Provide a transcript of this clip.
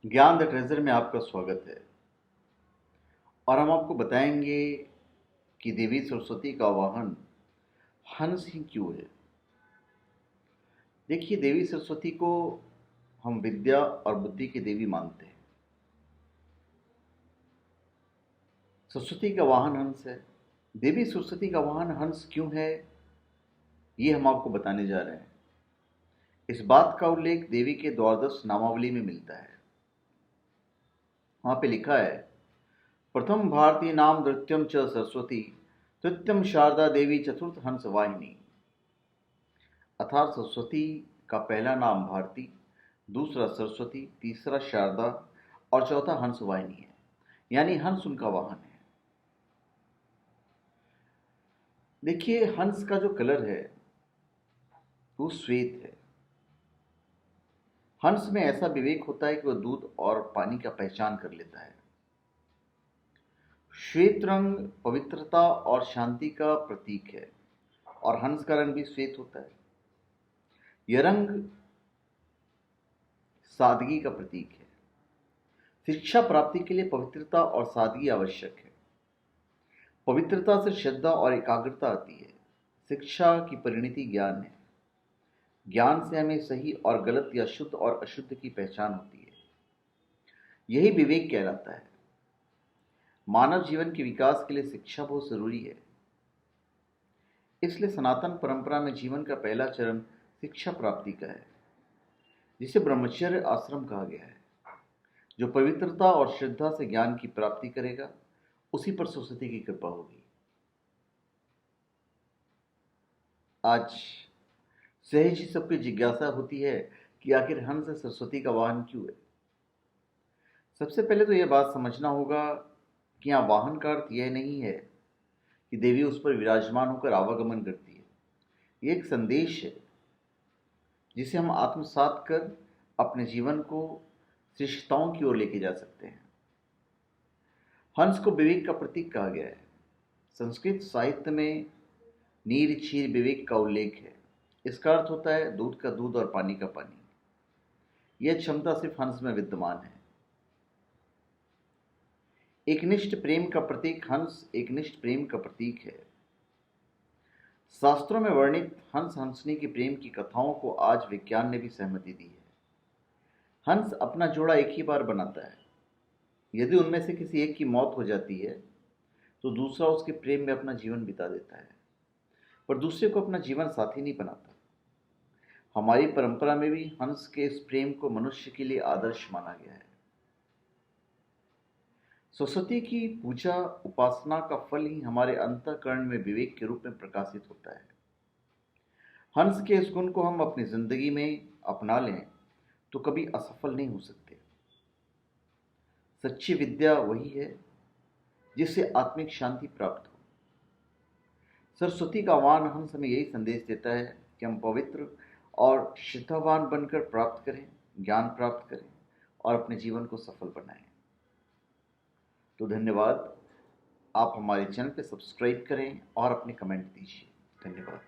ज्ञान the treasure में आपका स्वागत है। और हम आपको बताएंगे कि देवी सरस्वती का वाहन हंस ही क्यों है। देखिए, देवी सरस्वती को हम विद्या और बुद्धि की देवी मानते हैं। सरस्वती का वाहन हंस है। देवी सरस्वती का वाहन हंस क्यों है, ये हम आपको बताने जा रहे हैं। इस बात का उल्लेख देवी के द्वादश नामावली में मिलता है। वहां पे लिखा है, प्रथम भारतीय नाम नृत्यम च सरस्वती, तृतीयम शारदा देवी, चतुर्थ हंस वाहिनी। अर्थात सरस्वती का पहला नाम भारती, दूसरा सरस्वती, तीसरा शारदा और चौथा हंस वाहिनी है, यानी हंस उनका वाहन है। देखिए, हंस का जो कलर है वो श्वेत है। हंस में ऐसा विवेक होता है कि वह दूध और पानी का पहचान कर लेता है। श्वेत रंग पवित्रता और शांति का प्रतीक है और हंस का रंग भी श्वेत होता है। यह रंग सादगी का प्रतीक है। शिक्षा प्राप्ति के लिए पवित्रता और सादगी आवश्यक है। पवित्रता से श्रद्धा और एकाग्रता आती है। शिक्षा की परिणति ज्ञान है। ज्ञान से हमें सही और गलत या शुद्ध और अशुद्ध की पहचान होती है। यही विवेक कहलाता है। मानव जीवन के विकास के लिए शिक्षा बहुत जरूरी है। इसलिए सनातन परंपरा में जीवन का पहला चरण शिक्षा प्राप्ति का है, जिसे ब्रह्मचर्य आश्रम कहा गया है। जो पवित्रता और श्रद्धा से ज्ञान की प्राप्ति करेगा, उसी पर सरस्वती की कृपा होगी। आज सहज ही सबकी जिज्ञासा होती है कि आखिर हंस सरस्वती का वाहन क्यों है। सबसे पहले तो यह बात समझना होगा कि यहाँ वाहन का अर्थ यह नहीं है कि देवी उस पर विराजमान होकर आवागमन करती है। यह एक संदेश है जिसे हम आत्मसात कर अपने जीवन को श्रेष्ठताओं की ओर लेके जा सकते हैं। हंस को विवेक का प्रतीक कहा गया है। संस्कृत साहित्य में नीर क्षीर विवेक का उल्लेख है। इसका अर्थ होता है दूध का दूध और पानी का पानी। यह क्षमता सिर्फ हंस में विद्यमान है। एकनिष्ठ प्रेम का प्रतीक हंस एकनिष्ठ प्रेम का प्रतीक है। शास्त्रों में वर्णित हंस हंसनी की प्रेम की कथाओं को आज विज्ञान ने भी सहमति दी है। हंस अपना जोड़ा एक ही बार बनाता है। यदि उनमें से किसी एक की मौत हो जाती है तो दूसरा उसके प्रेम में अपना जीवन बिता देता है, पर दूसरे को अपना जीवन साथी नहीं बनाता। हमारी परंपरा में भी हंस के इस प्रेम को मनुष्य के लिए आदर्श माना गया है। सरस्वती की पूजा उपासना का फल ही हमारे अंतःकरण में विवेक के रूप में प्रकाशित होता है। हंस के इस गुण को हम अपनी जिंदगी में अपना लें तो कभी असफल नहीं हो सकते। सच्ची विद्या वही है जिससे आत्मिक शांति प्राप्त हो। सरस्वती का वाहन हंस हमें यही संदेश देता है कि हम पवित्र और श्रद्धावान बनकर प्राप्त करें, ज्ञान प्राप्त करें और अपने जीवन को सफल बनाएं। तो धन्यवाद। आप हमारे चैनल पे सब्सक्राइब करें और अपने कमेंट दीजिए। धन्यवाद।